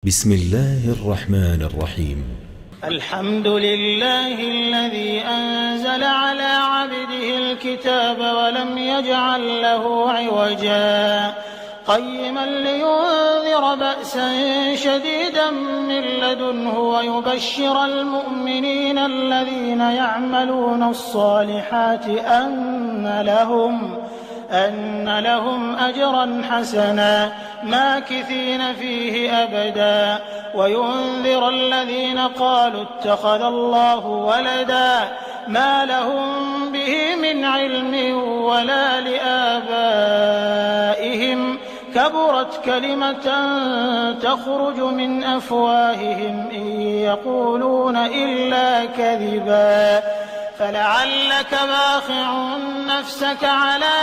بسم الله الرحمن الرحيم. الحمد لله الذي أنزل على عبده الكتاب ولم يجعل له عوجا قيما لينذر بأسا شديدا من لدنه ويبشر المؤمنين الذين يعملون الصالحات أن لهم أجرا حسنا ماكثين فيه أبدا وينذر الذين قالوا اتخذ الله ولدا ما لهم به من علم ولا لآبائهم كبرت كلمة تخرج من أفواههم إن يقولون إلا كذبا فلعلك باخع نفسك على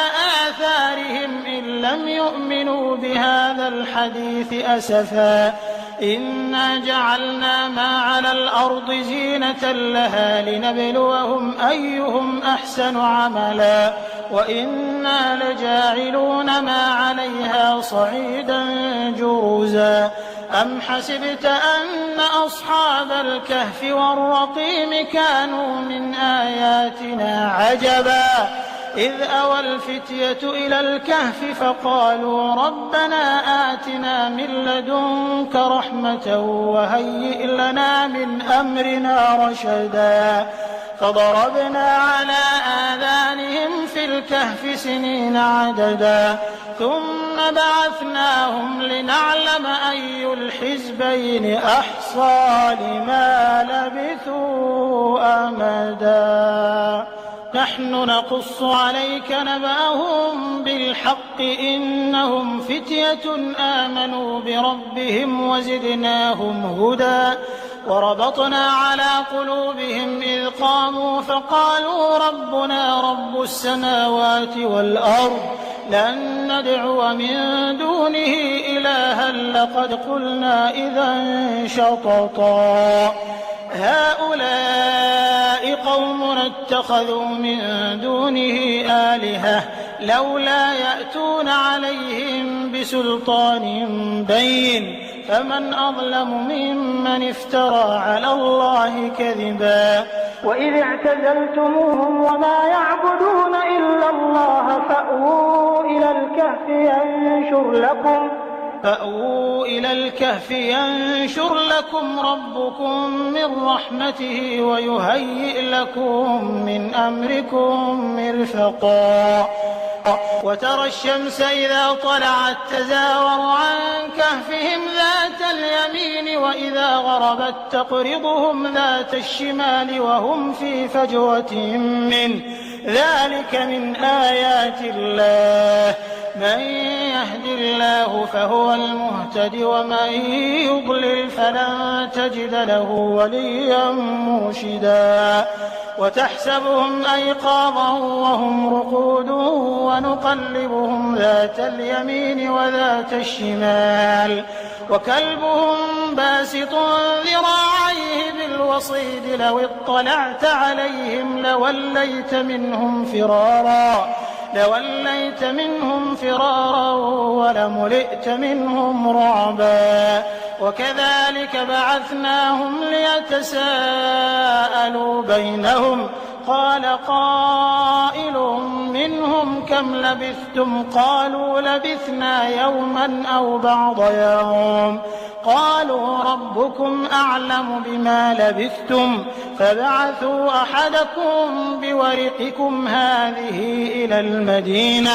آثارهم إن لم يؤمنوا بهذا الحديث أسفا إنا جعلنا ما على الأرض زينة لها لنبلوهم أيهم أحسن عملا وإنا لجاعلون ما عليها صعيدا جرزا أم حسبت أن أصحاب الكهف والرقيم كانوا من آياتنا عجبا إذ أوى الفتية إلى الكهف فقالوا ربنا آتنا من لدنك رحمة وهيئ لنا من أمرنا رشدا فضربنا على آذانهم في الكهف سنين عددا ثم بعثناهم لنعلم أي الحزبين أحصى لما لبثوا أمدا نحن نقص عليك نبأهم بالحق إنهم فتية آمنوا بربهم وزدناهم هدى وربطنا على قلوبهم إذ قاموا فقالوا ربنا رب السماوات والأرض لن ندعو من دونه إلها لقد قلنا إذا شططا هؤلاء قوم اتخذوا من دونه آلهة لولا يأتون عليهم بسلطان بين فمن أظلم ممن افترى على الله كذبا وإذ اعتزلتموهم وما يعبدون إلا الله فأووا إلى الكهف ينشر لكم ربكم من رحمته ويهيئ لكم من أمركم مرفقا وترى الشمس إذا طلعت تزاور عن كهفهم ذات اليمين وإذا غربت تقرضهم ذات الشمال وهم في فجوة منه ذلك من آيات الله من يهد الله فهو المهتد ومن يضلل فلن تجد له وليا مرشدا وتحسبهم أيقاظا وهم رقود ونقلبهم ذات اليمين وذات الشمال وكلبهم باسط ذراعيه بالوصيد لو اطلعت عليهم لوليت منهم فرارا ولملئت منهم رعبا وكذلك بعثناهم ليتساءلوا بينهم قال قائل منهم كم لبثتم قالوا لبثنا يوما أو بعض يوم قالوا ربكم أعلم بما لبثتم فابعثوا أحدكم بورقكم هذه إلى المدينة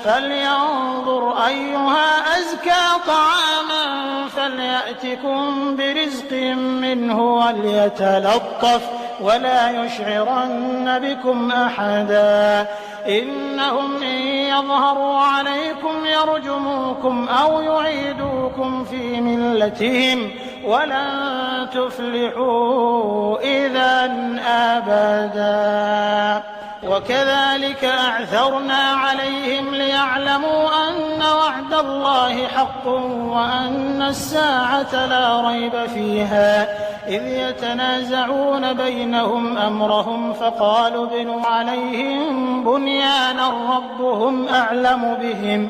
فلينظر أيها أزكى طعاما فليأتكم برزق منه وليتلطف ولا يشعرن بكم أحدا إنهم إن يظهروا عليكم يرجموكم أو يعيدوكم في ملتهم ولن تفلحوا إذا أبدا وكذلك أعثرنا عليهم ليعلموا أن وعد الله حق وأن الساعة لا ريب فيها إذ يتنازعون بينهم أمرهم فقالوا ابنوا عليهم بنيانا ربهم أعلم بهم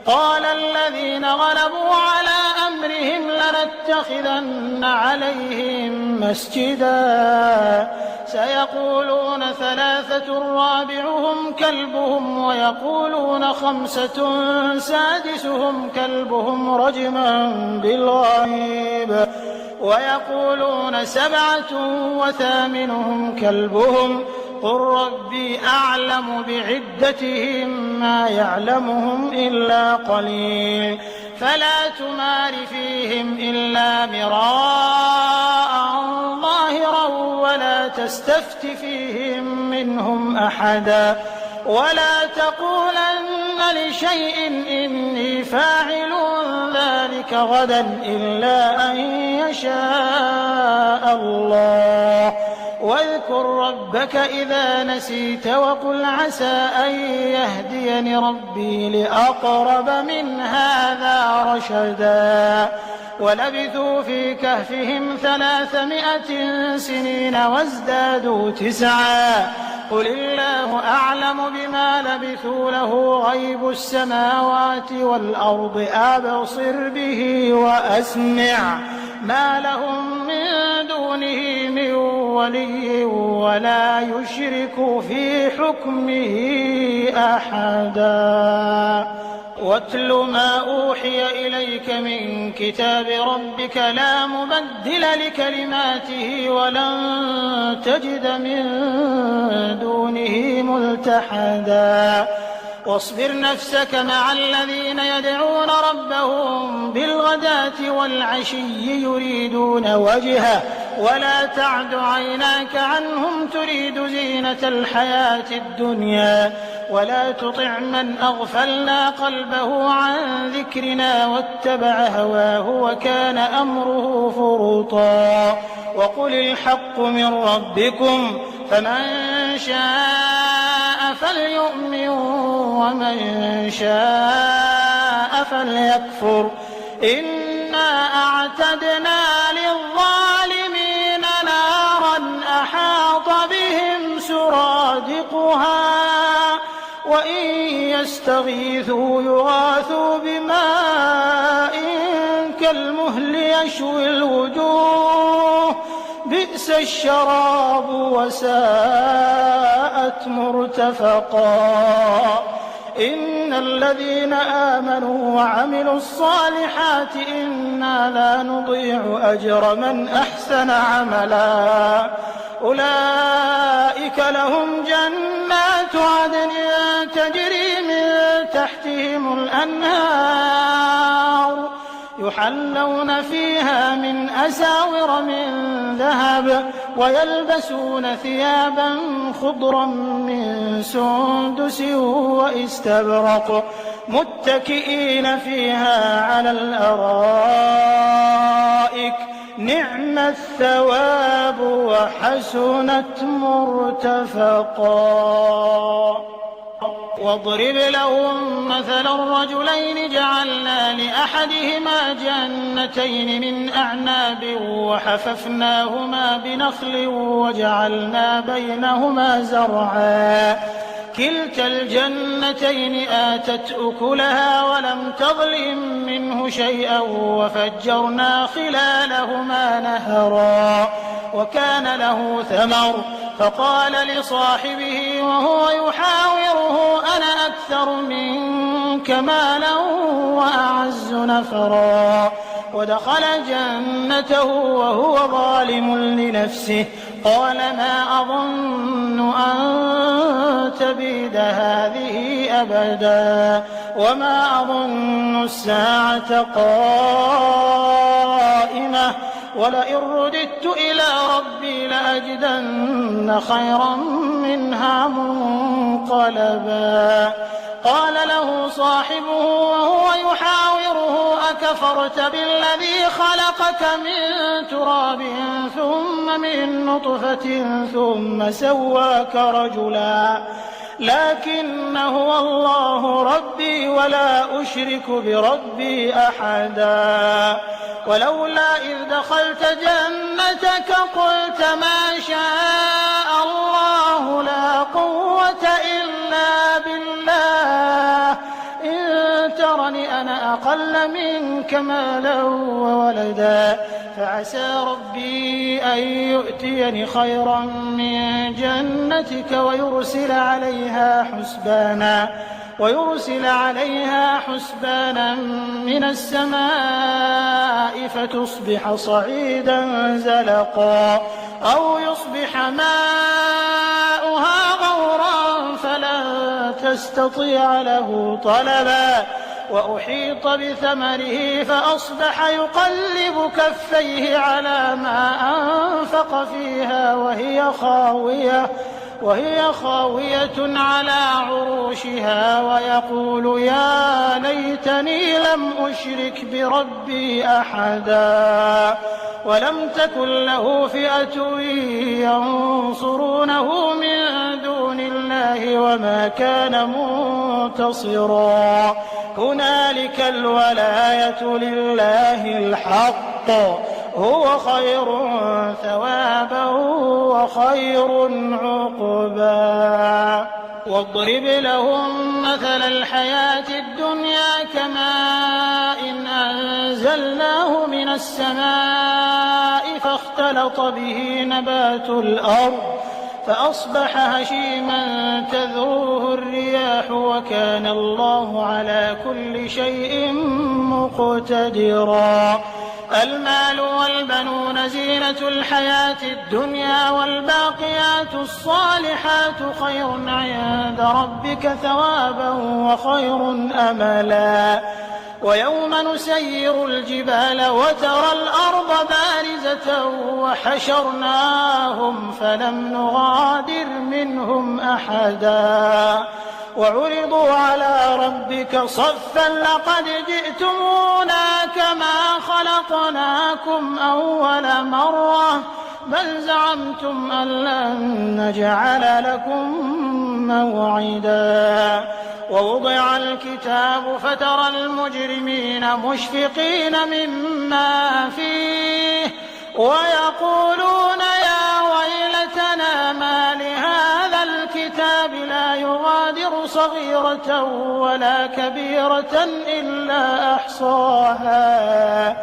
قال الذين غلبوا على أمرهم لنتخذن عليهم مسجدا سيقولون 3 رابعهم كلبهم ويقولون 5 سادسهم كلبهم رجما بالغيب ويقولون 7 وثامنهم كلبهم قل ربي أعلم بعدتهم ما يعلمهم إلا قليل فلا تمار فيهم إلا مراء ظاهرا ولا تستفت فيهم منهم أحدا ولا تقولن لشيء إني فاعل ذلك غدا إلا أن يشاء الله واذكر ربك إذا نسيت وقل عسى أن يهديني ربي لأقرب من هذا رشدا ولبثوا في كهفهم 300 سنين وازدادوا 9 قل الله أعلم بما لبثوا له غيب السماوات والأرض أبصر به وأسمع ما لهم من دونه من ولي ولا يشرك في حكمه أحدا واتل ما أوحي إليك من كتاب ربك لا مبدل لكلماته ولن تجد من دونه ملتحدا واصبر نفسك مع الذين يدعون ربهم بالغداة والعشي يريدون وجهه ولا تعد عيناك عنهم تريد زينة الحياة الدنيا ولا تطع من أغفلنا قلبه عن ذكرنا واتبع هواه وكان أمره فرطا وقل الحق من ربكم فمن شاء فليؤمن ومن شاء فليكفر إنا أعتدنا للظالمين نارا أحاط بهم سرادقها وإن يستغيثوا يغاثوا بماء كالمهل يشوي الوجوه بئس الشراب وساءت مرتفقا إن الذين آمنوا وعملوا الصالحات إنا لا نضيع أجر من أحسن عملا أولئك لهم جنات عدن تجري من تحتهم الأنهار يحلون فيها من أساور من ذهب ويلبسون ثيابا خضرا من سندس واستبرق متكئين فيها على الأرائك نعم الثواب وحسنت مرتفقا واضرب لهم مثلا الرجلين جعلنا لأحدهما جنتين من أعناب وحففناهما بنخل وجعلنا بينهما زرعا كلتا الجنتين آتت أكلها ولم تظلم منه شيئا وفجرنا خلالهما نهرا وكان له ثمر فقال لصاحبه وهو يحاوره أنا أكثر منك مالا وأعز نفرا ودخل جنته وهو ظالم لنفسه قال ما أظن أن تبيد هذه أبدا وما أظن الساعة قائمة ولئن رددت إلى ربي لأجدن خيرا منها منقلبا قال له صاحبه وهو يحاوره أكفرت بالذي خلقك من تراب ثم من نطفة ثم سواك رجلا لكن هو الله ربي ولا أشرك بربي أحدا ولولا إذ دخلت جنتك قلت ما شاء الله لا قوة إلا بالله إن ترني أضل منك مالا وولدا فعسى ربي أن يؤتيني خيرا من جنتك ويرسل عليها حسبانا من السماء فتصبح صعيدا زلقا أو يصبح ماؤها غورا فلن تستطيع له طلبا وأحيط بثمره فأصبح يقلب كفيه على ما أنفق فيها وهي خاوية على عروشها ويقول يا ليتني لم أشرك بربي أحدا ولم تكن له فئة ينصرونه من دون الله وما كان منتصرا هنالك الولاية لله الحق هو خير ثوابا وخير عقبا واضرب لهم مثل الحياة الدنيا كماء أنزلناه من السماء فاختلط به نبات الأرض فأصبح هشيما تذروه الرياح وكان الله على كل شيء مقتدرا المال والبنون زينة الحياة الدنيا والباقيات الصالحات خير عند ربك ثوابا وخير أملا ويوم نسير الجبال وترى الأرض بارزة وحشرناهم فلم نغادر منهم أحدا وعرضوا على ربك صفا لقد جئتمونا كما خلقناكم أول مرة بل زعمتم أن لن نجعل لكم موعدا ووضع الكتاب فترى المجرمين مشفقين مما فيه ويقولون يا ويلتنا ما لهذا الكتاب لا يغادر صغيرة ولا كبيرة إلا أحصاها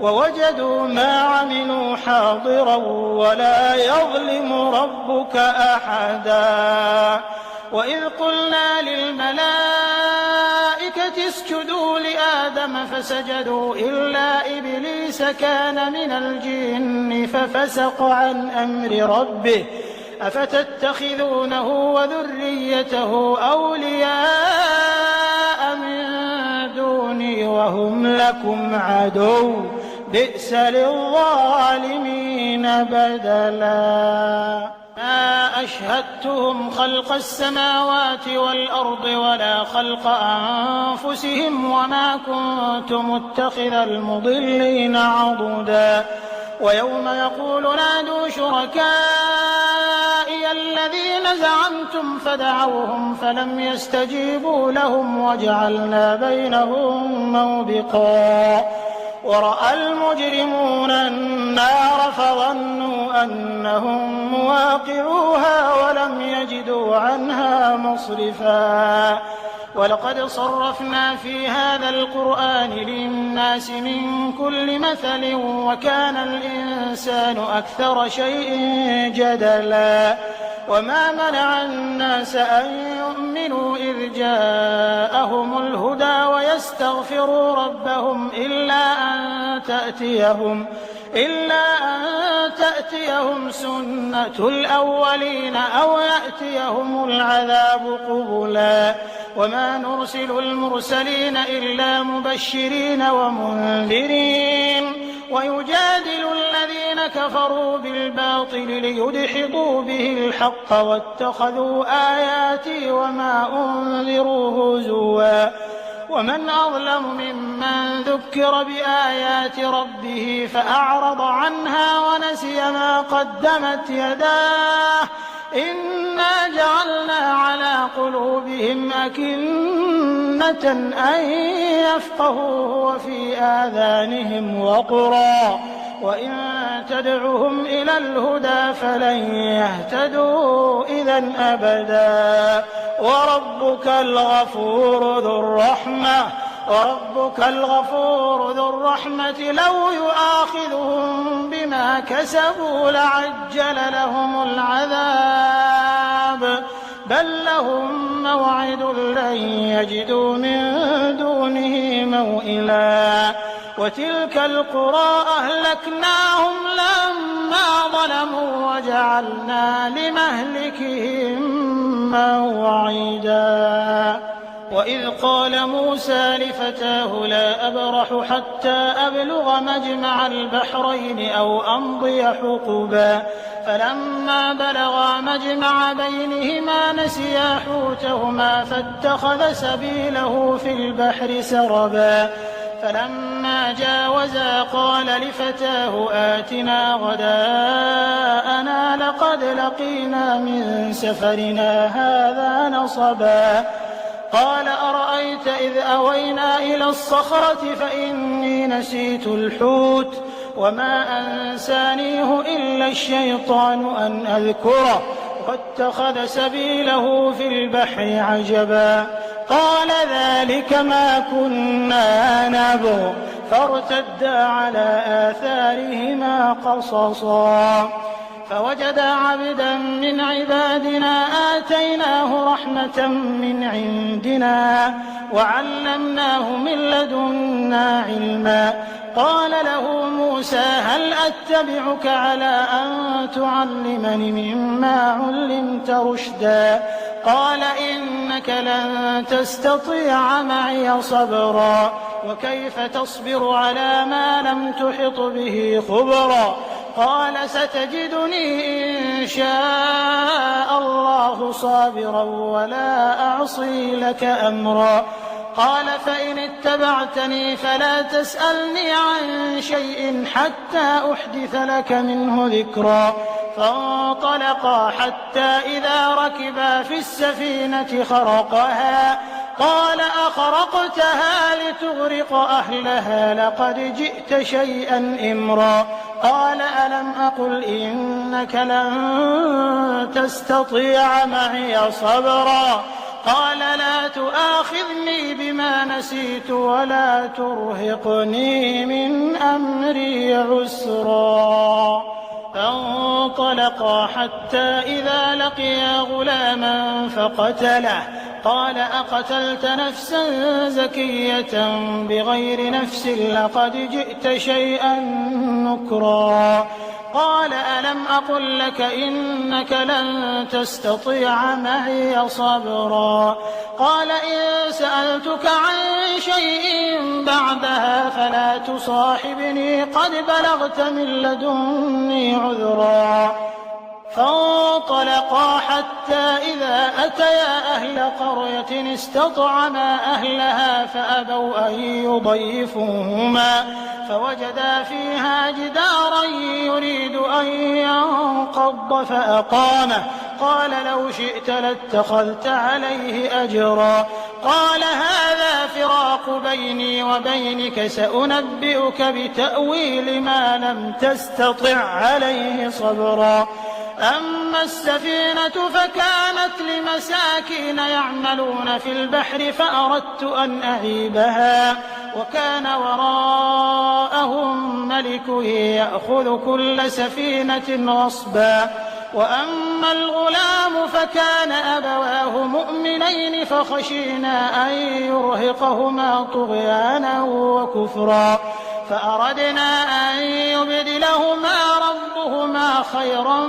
ووجدوا ما عملوا حاضرا ولا يظلم ربك أحدا وإذ قلنا للملائكة اسجدوا لآدم فسجدوا إلا إبليس كان من الجن ففسق عن أمر ربه أفتتخذونه وذريته أولياء من دوني وهم لكم عدو بئس للظالمين بدلا ما أشهدتهم خلق السماوات والأرض ولا خلق أنفسهم وما كنت متخذ المضلين عضدا ويوم يقول نادوا شركائي الذين زعمتم فدعوهم فلم يستجيبوا لهم وجعلنا بينهم موبقا ورأى المجرمون النار فظنوا أنهم مواقعوها ولم يجدوا عنها مصرفا ولقد صرفنا في هذا القرآن للناس من كل مثل وكان الإنسان أكثر شيء جدلا وما منع الناس أن يؤمنوا إذ جاءهم الهدى ويستغفروا ربهم إلا أن تأتيهم سنة الأولين أو يأتيهم العذاب قبلا وما نرسل المرسلين إلا مبشرين ومنذرين ويجادل الذين كفروا بالباطل ليدحضوا به الحق واتخذوا آياتي وما أنذروا هزوا ومن أظلم ممن ذكر بآيات ربه فأعرض عنها ونسي ما قدمت يداه إنا جعلنا على قلوبهم أكنة أن يفقهوا وفي آذانهم وقرا وإن تدعهم إلى الهدى فلن يهتدوا إذا أبدا وربك الغفور ذو الرحمة وربك الغفور ذو الرحمة لو يؤاخذهم بما كسبوا لعجل لهم العذاب بل لهم موعد لن يجدوا من دونه موئلا وتلك القرى أهلكناهم لما ظلموا وجعلنا لمهلكهم موعدا وإذ قال موسى لفتاه لا أبرح حتى أبلغ مجمع البحرين أو أمضي حقبا فلما بلغا مجمع بينهما نسيا حوتهما فاتخذ سبيله في البحر سربا فلما جاوزا قال لفتاه آتنا غداءنا لقد لقينا من سفرنا هذا نصبا قال أرأيت إذ أوينا إلى الصخرة فإني نسيت الحوت وما أنسانيه إلا الشيطان أن أذكره واتخذ سبيله في البحر عجبا قال ذلك ما كنا نبغ فارتدا على آثارهما قصصا فوجدا عبدا من عبادنا آتيناه رحمة من عندنا وعلمناه من لدنا علما قال له موسى هل أتبعك على أن تعلمني مما علمت رشدا قال إنك لن تستطيع معي صبرا وكيف تصبر على ما لم تحط به خبرا قال ستجدني إن شاء الله صابرا ولا أعصي لك أمرا قال فإن اتبعتني فلا تسألني عن شيء حتى أحدث لك منه ذكرا فانطلقا حتى إذا ركبا في السفينة خرقها قال أخرقتها لتغرق أهلها لقد جئت شيئا إمرا قال ألم أقل إنك لن تستطيع معي صبرا قال لا تؤاخذني بما نسيت ولا ترهقني من أمري عسرا فانطلقا حتى إذا لقيا غلاما فقتله قال أقتلت نفسا زكية بغير نفس لقد جئت شيئا نكرا قال ألم أقل لك إنك لن تستطيع معي صبرا قال إن سألتك عن شيء بعدها فلا تصاحبني قد بلغت من لدني عذرا فانطلقا حتى إذا أتيا أهل قرية استطعما أهلها فأبوا أن يضيفوهما فوجدا فيها جدارا يريد أن ينقض فأقامه قال لو شئت لاتخذت عليه أجرا قال هذا فراق بيني وبينك سأنبئك بتأويل ما لم تستطع عليه صبرا أما السفينة فكانت لمساكين يعملون في البحر فأردت أن أعيبها وكان وراءهم ملك يأخذ كل سفينة غصبا وأما الغلام فكان أبواه مؤمنين فخشينا أن يرهقهما طغيانا وكفرا فأردنا أن يبدلهما ربهما خيرا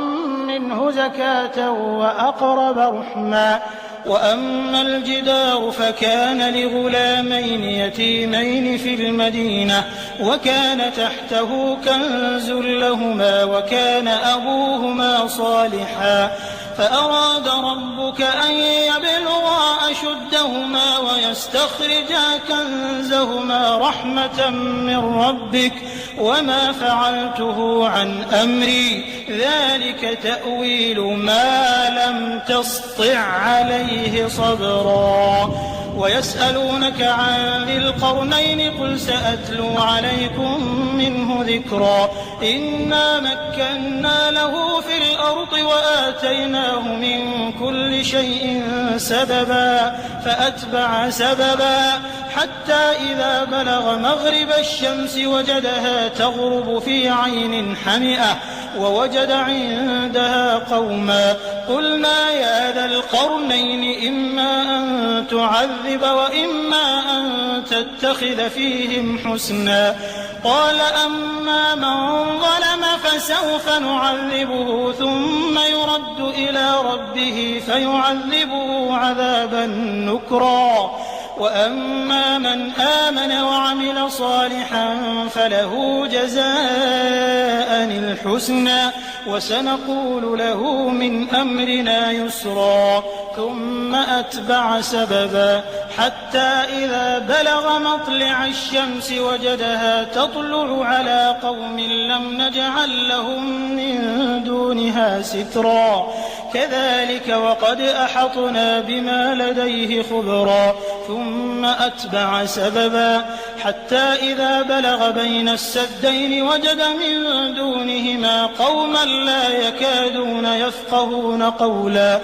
منه زكاة وأقرب رحما وأما الجدار فكان لغلامين يتيمين في المدينة وكان تحته كنز لهما وكان أبوهما صالحا فأراد ربك أن يبلغا أشدهما ويستخرجا كنزهما رحمة من ربك وما فعلته عن أمري ذلك تأويل ما لم تسطع عليه صبرا ويسألونك عن ذي القرنين قل سأتلو عليكم منه ذكرا إنا مكنا له في الأرض وآتيناه من كل شيء سببا فأتبع سببا حتى إذا بلغ مغرب الشمس وجدها تغرب في عين حمئة ووجد عندها قوما قلنا يا ذا القرنين إما أن تعذب وإما أن تتخذ فيهم حسنا قال أما من ظلم فسوف نعذبه ثم يرد إلى ربه فيعذبه عذابا نكرا وأما من آمن وعمل صالحا فله جزاء الحسنى وسنقول له من أمرنا يسرا ثم أتبع سببا حتى إذا بلغ مطلع الشمس وجدها تطلع على قوم لم نجعل لهم من دونها سترا كذلك وقد أحطنا بما لديه خبرا ثم أتبع سببا حتى إذا بلغ بين السدين وجد من دونهما قوما لا يكادون يفقهون قولا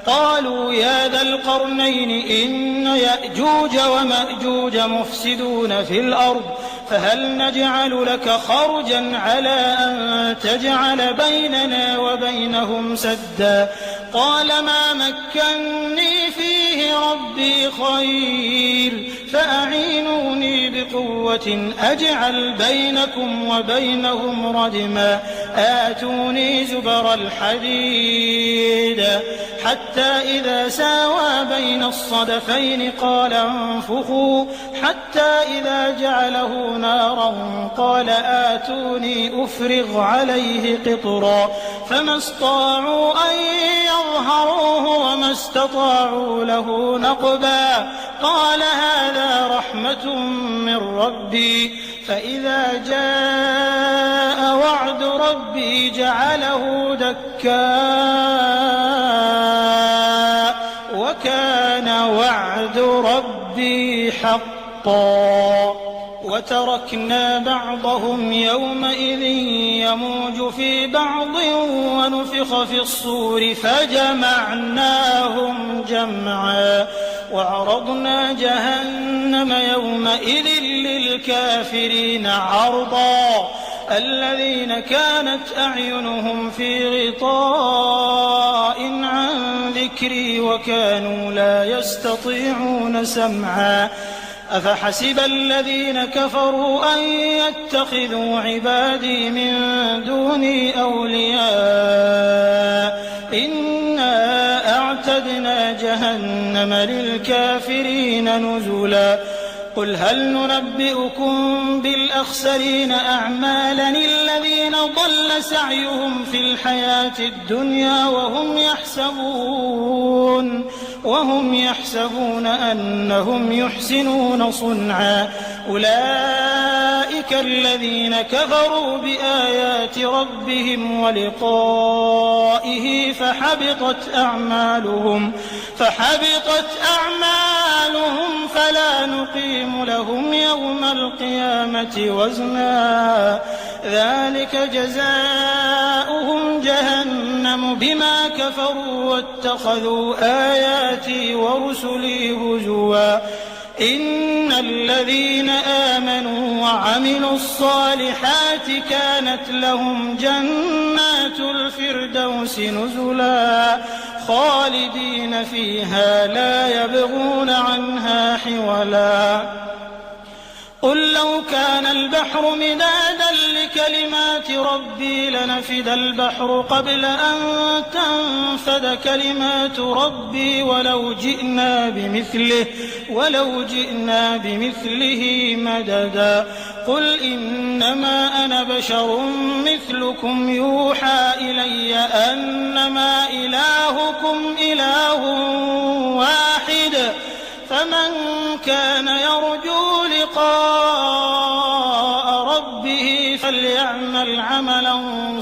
قالوا يا ذا القرنين إن يأجوج ومأجوج مفسدون في الأرض فهل نجعل لك خرجا على أن تجعل بيننا وبينهم سدا قال ما مكني فيه ربي خير فأعينوني بقوة أجعل بينكم وبينهم ردما آتوني زبر الحديد حتى إذا ساوى بين الصدفين قال انفخوا حتى إذا جعله نارا قال آتوني أفرغ عليه قطرا فما استطاعوا أن يظهروه وما استطاعوا له نقبا قال هذا رحمة من ربي فإذا جاء وعد ربي جعله دكاء وكان وعد ربي حقا وتركنا بعضهم يومئذ يموج في بعض ونفخ في الصور فجمعناهم جمعا وعرضنا جهنم يومئذ للكافرين عرضا الذين كانت أعينهم في غطاء عن ذكري وكانوا لا يستطيعون سمعا أفحسب الذين كفروا أن يتخذوا عبادي من دوني أولياء إنا أعتدنا جهنم للكافرين نزلا قل هل ننبئكم بالأخسرين أعمالا الذين ضل سعيهم في الحياة الدنيا وهم يحسبون أنهم يحسنون صنعا أولئك الذين كفروا بآيات ربهم ولقائه فحبطت أعمالهم فلا نقيم لهم يوم القيامة وزنا ذلك جزاؤهم جهنم بما كفروا واتخذوا آياتي ورسلي هزوا إن الذين آمنوا وعملوا الصالحات كانت لهم جنات الفردوس نزلا خالدين فيها لا يبغون عنها حولا قل لو كان البحر مدادا لكلمات ربي لنفد البحر قبل أن تنفد كلمات ربي ولو جئنا بمثله مددا قل إنما أنا بشر مثلكم يوحى إلي أنما إلهكم إله واحد فمن كان يرجو لقاء ربه فليعمل عملا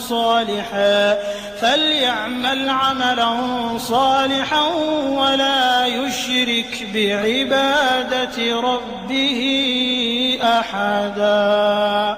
صالحا فليعمل عملا صالحا ولا يشرك بعبادة ربه أحدا.